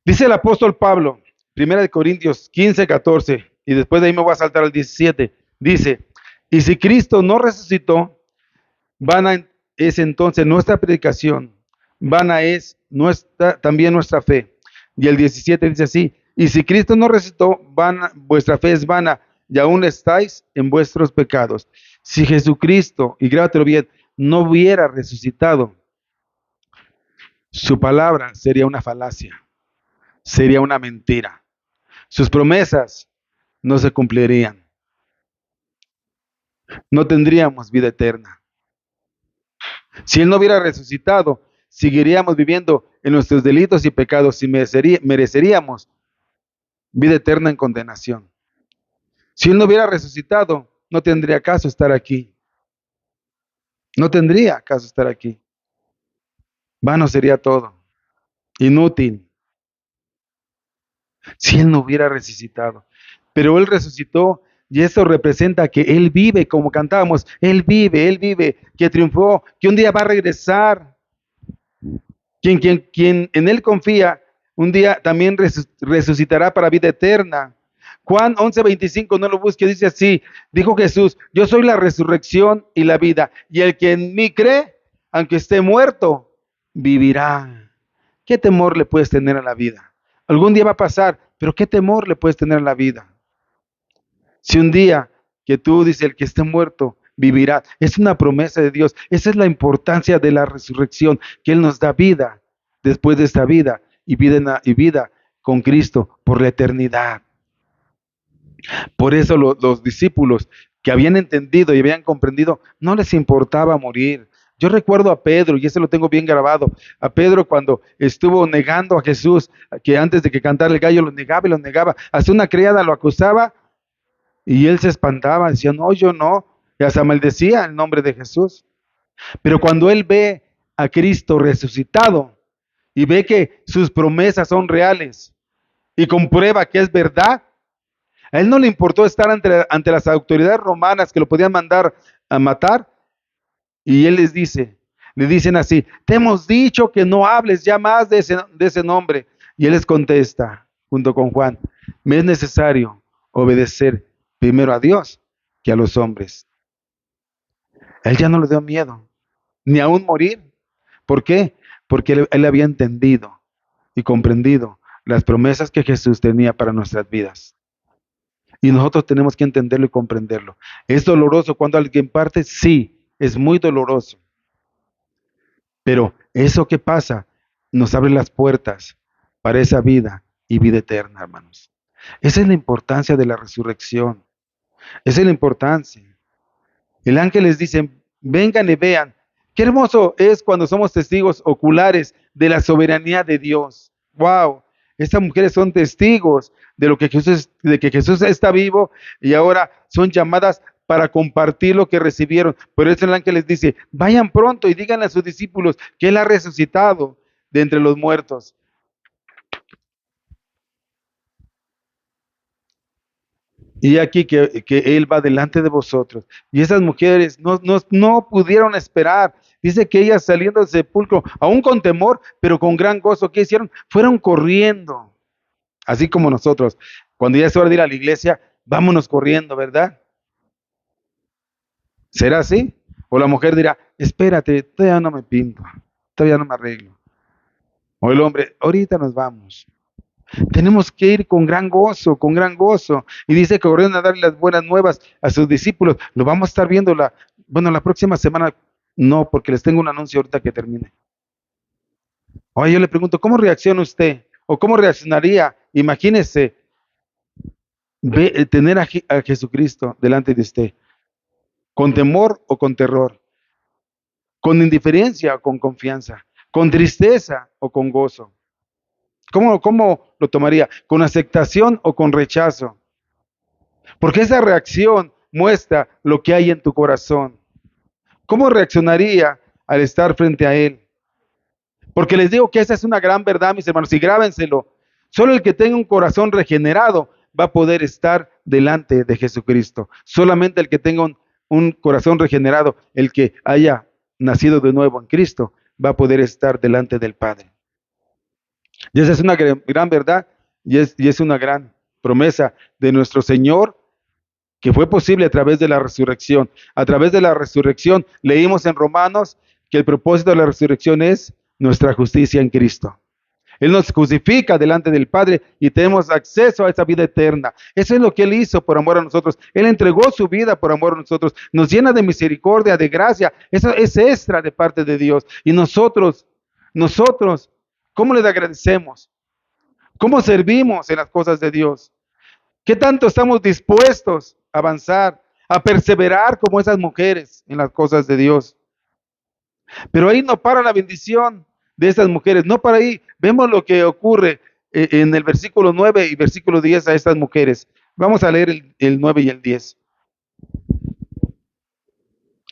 dice el apóstol Pablo, 1 Corintios 15:14, y después de ahí me voy a saltar al 17. Dice, y si Cristo no resucitó, vana es entonces nuestra predicación, vana es también nuestra fe. Y el 17 dice así, y si Cristo no resucitó, vuestra fe es vana y aún estáis en vuestros pecados. Si Jesucristo, y grábatelo bien, no hubiera resucitado, su palabra sería una falacia, sería una mentira. Sus promesas no se cumplirían. No tendríamos vida eterna. Si Él no hubiera resucitado, seguiríamos viviendo en nuestros delitos y pecados y mereceríamos vida eterna en condenación. Si Él no hubiera resucitado, no tendría caso estar aquí. No tendría caso estar aquí. Vano sería todo. Inútil. Si Él no hubiera resucitado. Pero Él resucitó y eso representa que Él vive, como cantábamos. Él vive, que triunfó, que un día va a regresar. Quien en Él confía, un día también resucitará para vida eterna. Juan 11:25, no lo busque, dice así, dijo Jesús, yo soy la resurrección y la vida, y el que en mí cree, aunque esté muerto, vivirá. ¿Qué temor le puedes tener a la vida? Algún día va a pasar, pero ¿qué temor le puedes tener a la vida? Si un día que tú dices, el que esté muerto, vivirá, es una promesa de Dios. Esa es la importancia de la resurrección, que Él nos da vida después de esta vida y vida con Cristo por la eternidad. Por eso los discípulos que habían entendido y habían comprendido, no les importaba morir. Yo recuerdo a Pedro, y eso lo tengo bien grabado, a Pedro cuando estuvo negando a Jesús, que antes de que cantara el gallo lo negaba y lo negaba. Hasta una criada lo acusaba y él se espantaba, decía, no, yo no. Y hasta maldecía el nombre de Jesús. Pero cuando él ve a Cristo resucitado y ve que sus promesas son reales y comprueba que es verdad, a él no le importó estar ante las autoridades romanas que lo podían mandar a matar. Y él le dicen así, te hemos dicho que no hables ya más de ese nombre. Y él les contesta, junto con Juan, me es necesario obedecer primero a Dios que a los hombres. A él ya no le dio miedo, ni aún morir. ¿Por qué? Porque él había entendido y comprendido las promesas que Jesús tenía para nuestras vidas. Y nosotros tenemos que entenderlo y comprenderlo. ¿Es doloroso cuando alguien parte? Sí, es muy doloroso. Pero eso que pasa nos abre las puertas para esa vida y vida eterna, hermanos. Esa es la importancia de la resurrección. Esa es la importancia. El ángel les dice, vengan y vean. Qué hermoso es cuando somos testigos oculares de la soberanía de Dios. Wow, estas mujeres son testigos de que Jesús está vivo y ahora son llamadas para compartir lo que recibieron. Por eso el ángel les dice, vayan pronto y díganle a sus discípulos que Él ha resucitado de entre los muertos. Y aquí que Él va delante de vosotros. Y esas mujeres no pudieron esperar. Dice que ellas saliendo del sepulcro, aún con temor, pero con gran gozo, ¿qué hicieron? Fueron corriendo. Así como nosotros, cuando ya es hora de ir a la iglesia, vámonos corriendo, ¿verdad? ¿Será así? O la mujer dirá, espérate, todavía no me pinto, todavía no me arreglo. O el hombre, ahorita nos vamos. Tenemos que ir con gran gozo, con gran gozo. Y dice que corrieron a darle las buenas nuevas a sus discípulos. Lo vamos a estar viendo la próxima semana. No, porque les tengo un anuncio ahorita que termine. Oye, yo le pregunto, ¿cómo reacciona usted? ¿O cómo reaccionaría? Imagínese tener a Jesucristo delante de usted. ¿Con temor o con terror? ¿Con indiferencia o con confianza? ¿Con tristeza o con gozo? ¿Cómo lo tomaría? ¿Con aceptación o con rechazo? Porque esa reacción muestra lo que hay en tu corazón. ¿Cómo reaccionaría al estar frente a Él? Porque les digo que esa es una gran verdad, mis hermanos, y grábenselo. Solo el que tenga un corazón regenerado va a poder estar delante de Jesucristo. Solamente el que tenga un corazón regenerado, el que haya nacido de nuevo en Cristo, va a poder estar delante del Padre. Y esa es una gran verdad y es una gran promesa de nuestro Señor que fue posible a través de la resurrección. A través de la resurrección leímos en Romanos que el propósito de la resurrección es nuestra justicia en Cristo. Él nos justifica delante del Padre y tenemos acceso a esa vida eterna. Eso es lo que Él hizo por amor a nosotros. Él entregó su vida por amor a nosotros. Nos llena de misericordia, de gracia. Eso es extra de parte de Dios. Y nosotros, ¿cómo le agradecemos? ¿Cómo servimos en las cosas de Dios? ¿Qué tanto estamos dispuestos a avanzar, a perseverar como esas mujeres en las cosas de Dios? Pero ahí no para la bendición de estas mujeres, no para ahí. Vemos lo que ocurre en el versículo 9 y versículo 10 a estas mujeres. Vamos a leer el 9 y el 10.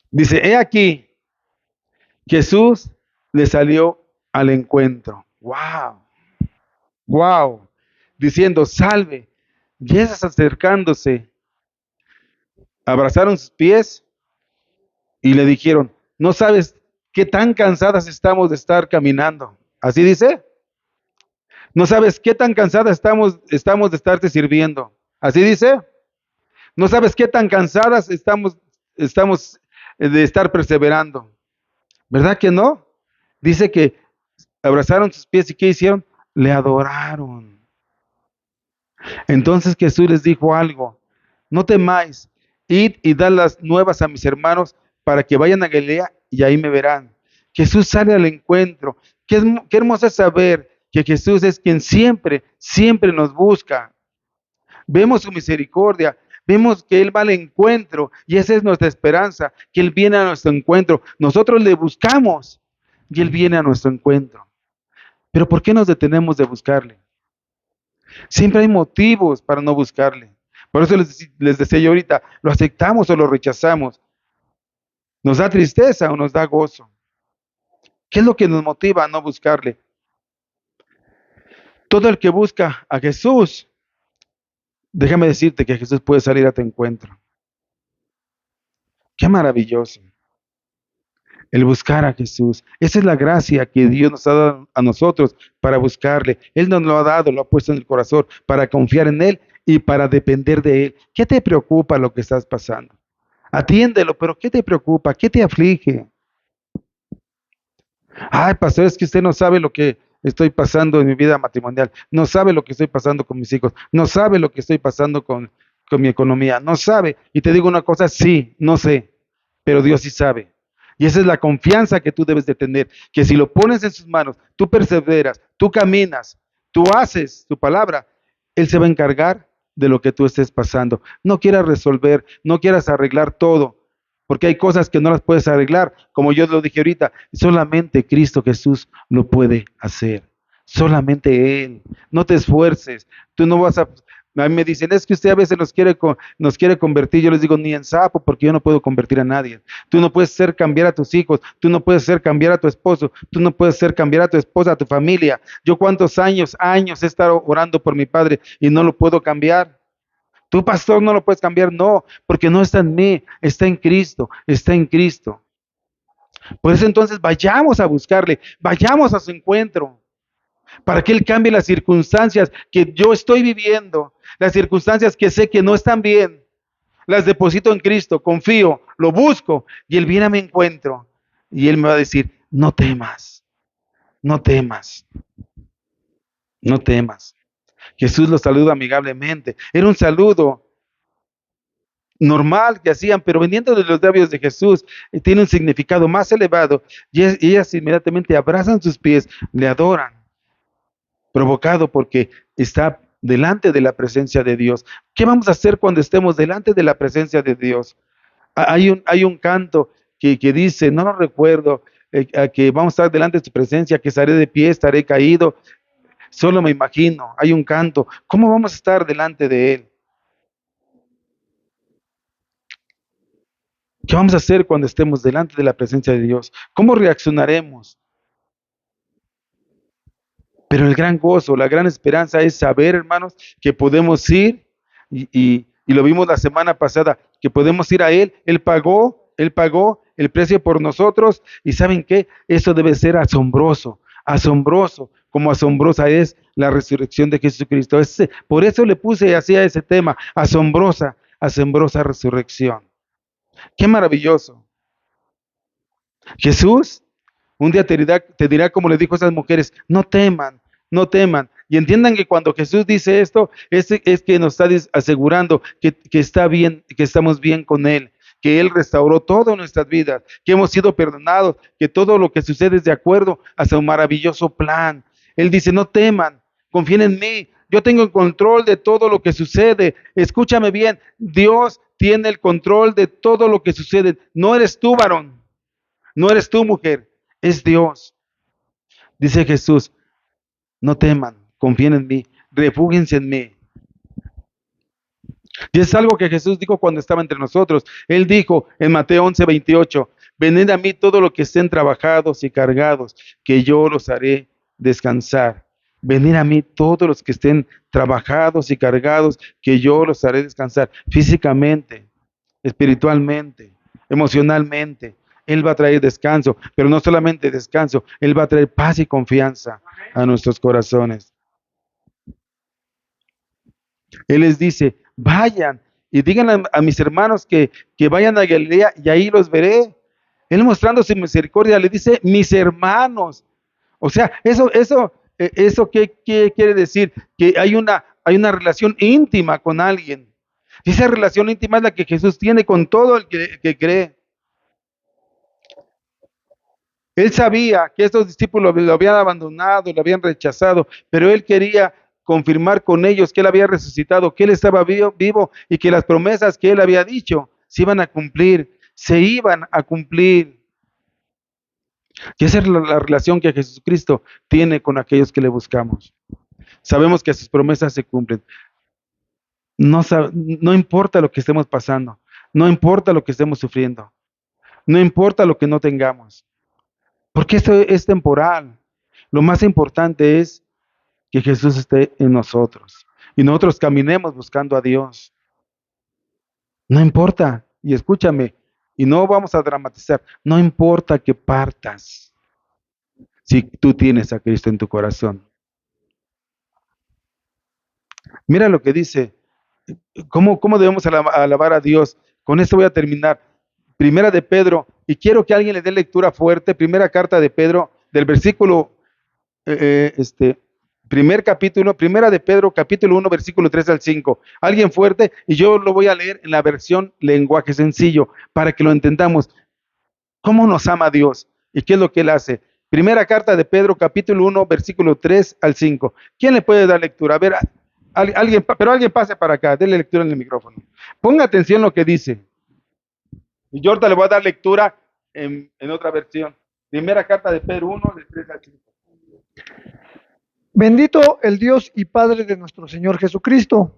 Dice, he aquí, Jesús le salió al encuentro. Wow, wow, diciendo, salve. Y esas acercándose, abrazaron sus pies y le dijeron, no sabes qué tan cansadas estamos de estar caminando. ¿Así dice? No sabes qué tan cansadas estamos de estarte sirviendo. ¿Así dice? No sabes qué tan cansadas estamos de estar perseverando. ¿Verdad que no? Dice que abrazaron sus pies y ¿qué hicieron? Le adoraron. Entonces Jesús les dijo algo. No temáis, id y dad las nuevas a mis hermanos para que vayan a Galilea y ahí me verán. Jesús sale al encuentro. Qué hermoso es saber que Jesús es quien siempre, siempre nos busca. Vemos su misericordia, vemos que Él va al encuentro y esa es nuestra esperanza, que Él viene a nuestro encuentro. Nosotros le buscamos y Él viene a nuestro encuentro. Pero ¿por qué nos detenemos de buscarle? Siempre hay motivos para no buscarle. Por eso les decía yo ahorita, ¿lo aceptamos o lo rechazamos? ¿Nos da tristeza o nos da gozo? ¿Qué es lo que nos motiva a no buscarle? Todo el que busca a Jesús, déjame decirte que Jesús puede salir a tu encuentro. Qué maravilloso el buscar a Jesús. Esa es la gracia que Dios nos ha dado a nosotros para buscarle. Él nos lo ha dado, lo ha puesto en el corazón para confiar en Él y para depender de Él. ¿Qué te preocupa lo que estás pasando? Atiéndelo, pero ¿qué te preocupa? ¿Qué te aflige? Ay, pastor, es que usted no sabe lo que estoy pasando en mi vida matrimonial, no sabe lo que estoy pasando con mis hijos, no sabe lo que estoy pasando con mi economía, no sabe. Y te digo una cosa, sí, no sé, pero Dios sí sabe. Y esa es la confianza que tú debes de tener, que si lo pones en sus manos, tú perseveras, tú caminas, tú haces tu palabra, Él se va a encargar de lo que tú estés pasando. No quieras resolver, no quieras arreglar todo, porque hay cosas que no las puedes arreglar, como yo lo dije ahorita, solamente Cristo Jesús lo puede hacer, solamente Él. No te esfuerces, tú no vas a mí me dicen, es que usted a veces nos quiere convertir. Yo les digo, ni en sapo, porque yo no puedo convertir a nadie. Tú no puedes hacer cambiar a tus hijos, tú no puedes hacer cambiar a tu esposo, tú no puedes hacer cambiar a tu esposa, a tu familia. Yo cuántos años he estado orando por mi padre y no lo puedo cambiar. Tu pastor no lo puedes cambiar, no, porque no está en mí, está en Cristo, está en Cristo. Por eso entonces vayamos a buscarle, vayamos a su encuentro, para que Él cambie las circunstancias que yo estoy viviendo, las circunstancias que sé que no están bien, las deposito en Cristo, confío, lo busco y Él viene a mi encuentro y Él me va a decir, no temas, no temas, no temas. Jesús los saluda amigablemente. Era un saludo normal que hacían, pero viniendo de los labios de Jesús, tiene un significado más elevado y ellas inmediatamente abrazan sus pies, le adoran, provocado porque está delante de la presencia de Dios. ¿Qué vamos a hacer cuando estemos delante de la presencia de Dios? Hay un canto que dice, no lo recuerdo, a que vamos a estar delante de su presencia, que estaré de pie, estaré caído, solo me imagino, hay un canto. ¿Cómo vamos a estar delante de Él? ¿Qué vamos a hacer cuando estemos delante de la presencia de Dios? ¿Cómo reaccionaremos? Pero el gran gozo, la gran esperanza es saber, hermanos, que podemos ir, y lo vimos la semana pasada, que podemos ir a Él. Él pagó el precio por nosotros, y ¿saben qué? Eso debe ser asombroso, asombroso, como asombrosa es la resurrección de Jesucristo. Por eso le puse así a ese tema, asombrosa, asombrosa resurrección. Qué maravilloso. Jesús un día te dirá como le dijo a esas mujeres, no teman, no teman. Y entiendan que cuando Jesús dice esto, es que nos está asegurando que está bien, que estamos bien con Él, que Él restauró todas nuestras vidas, que hemos sido perdonados, que todo lo que sucede es de acuerdo a su maravilloso plan. Él dice, no teman, confíen en mí, yo tengo el control de todo lo que sucede. Escúchame bien, Dios tiene el control de todo lo que sucede. No eres tú, varón, no eres tú, mujer, es Dios. Dice Jesús, no teman, confíen en mí, refúgiense en mí. Y es algo que Jesús dijo cuando estaba entre nosotros. Él dijo en Mateo 11:28, venid a mí todos los que estén trabajados y cargados, que yo los haré descansar. Venid a mí todos los que estén trabajados y cargados, que yo los haré descansar físicamente, espiritualmente, emocionalmente. Él va a traer descanso, pero no solamente descanso, Él va a traer paz y confianza a nuestros corazones. Él les dice, vayan y digan a mis hermanos que vayan a Galilea y ahí los veré. Él mostrando su misericordia le dice, mis hermanos. O sea, eso ¿qué quiere decir? Que hay una relación íntima con alguien. Y esa relación íntima es la que Jesús tiene con todo el que cree. Él sabía que estos discípulos lo habían abandonado, lo habían rechazado, pero él quería confirmar con ellos que él había resucitado, que él estaba vivo y que las promesas que él había dicho se iban a cumplir, se iban a cumplir. Y esa es la relación que Jesucristo tiene con aquellos que le buscamos. Sabemos que sus promesas se cumplen. No importa lo que estemos pasando, no importa lo que estemos sufriendo, no importa lo que no tengamos, porque esto es temporal. Lo más importante es que Jesús esté en nosotros y nosotros caminemos buscando a Dios. No importa, y escúchame, y no vamos a dramatizar, no importa que partas si tú tienes a Cristo en tu corazón. Mira lo que dice, cómo debemos alabar a Dios. Con esto voy a terminar. Primera de Pedro, y quiero que alguien le dé lectura fuerte, primera carta de Pedro, del versículo primer capítulo, primera de Pedro, capítulo 1, versículo 3 al 5. Alguien fuerte, y yo lo voy a leer en la versión lenguaje sencillo, para que lo entendamos. ¿Cómo nos ama Dios? ¿Y qué es lo que Él hace? Primera carta de Pedro, capítulo 1, versículo 3 al 5. ¿Quién le puede dar lectura? A ver, alguien pase para acá, déle lectura en el micrófono. Ponga atención a lo que dice. Y yo ahorita le voy a dar lectura en otra versión. Primera carta de Pedro 1, de 3 al 5. Bendito el Dios y Padre de nuestro Señor Jesucristo,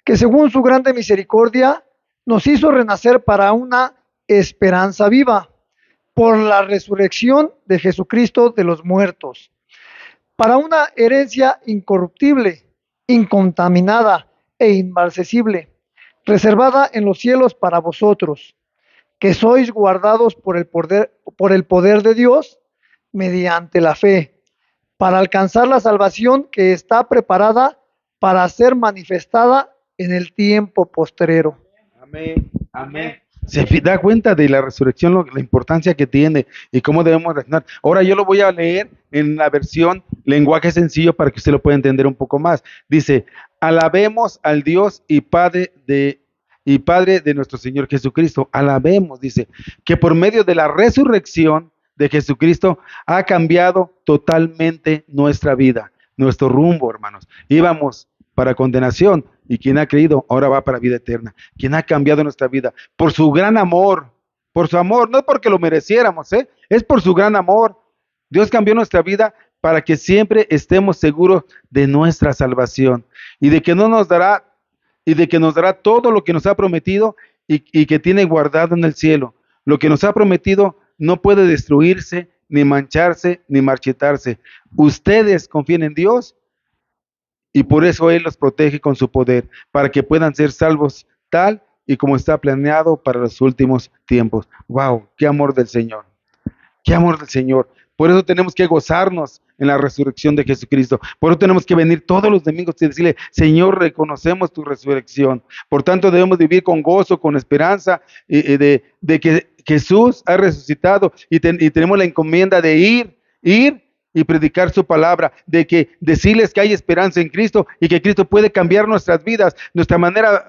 que según su grande misericordia nos hizo renacer para una esperanza viva, por la resurrección de Jesucristo de los muertos, para una herencia incorruptible, incontaminada e inmarcesible, reservada en los cielos para vosotros, que sois guardados por el poder de Dios mediante la fe, para alcanzar la salvación que está preparada para ser manifestada en el tiempo postrero. Amén, amén. Se da cuenta de la resurrección, la importancia que tiene y cómo debemos reaccionar. Ahora yo lo voy a leer en la versión lenguaje sencillo para que usted lo pueda entender un poco más. Dice, alabemos al Dios y Padre de nuestro Señor Jesucristo. Alabemos, dice, que por medio de la resurrección de Jesucristo ha cambiado totalmente nuestra vida, nuestro rumbo, hermanos. Íbamos para condenación y quien ha creído ahora va para vida eterna. Quien ha cambiado nuestra vida por su gran amor, por su amor, no porque lo mereciéramos, es por su gran amor. Dios cambió nuestra vida para que siempre estemos seguros de nuestra salvación y de que no nos dará y de que nos dará todo lo que nos ha prometido y que tiene guardado en el cielo. Lo que nos ha prometido no puede destruirse, ni mancharse, ni marchitarse. Ustedes confíen en Dios y por eso Él los protege con su poder, para que puedan ser salvos tal y como está planeado para los últimos tiempos. ¡Wow! ¡Qué amor del Señor! ¡Qué amor del Señor! Por eso tenemos que gozarnos en la resurrección de Jesucristo. Por eso tenemos que venir todos los domingos y decirle, Señor, reconocemos tu resurrección. Por tanto, debemos vivir con gozo, con esperanza de que Jesús ha resucitado y tenemos la encomienda de ir y predicar su palabra, de que decirles que hay esperanza en Cristo y que Cristo puede cambiar nuestras vidas, nuestra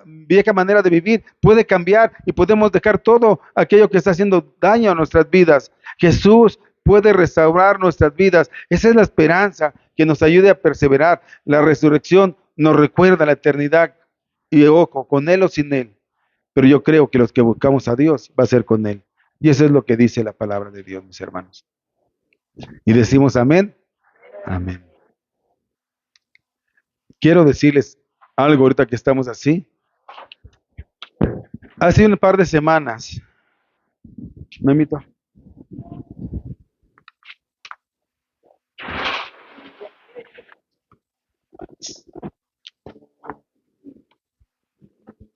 vieja manera de vivir puede cambiar y podemos dejar todo aquello que está haciendo daño a nuestras vidas. Jesús puede restaurar nuestras vidas. Esa es la esperanza que nos ayude a perseverar. La resurrección nos recuerda la eternidad y ojo, con Él o sin Él. Pero yo creo que los que buscamos a Dios va a ser con Él. Y eso es lo que dice la palabra de Dios, mis hermanos. Y decimos amén. Amén. Quiero decirles algo ahorita que estamos así. Hace un par de semanas, me invito.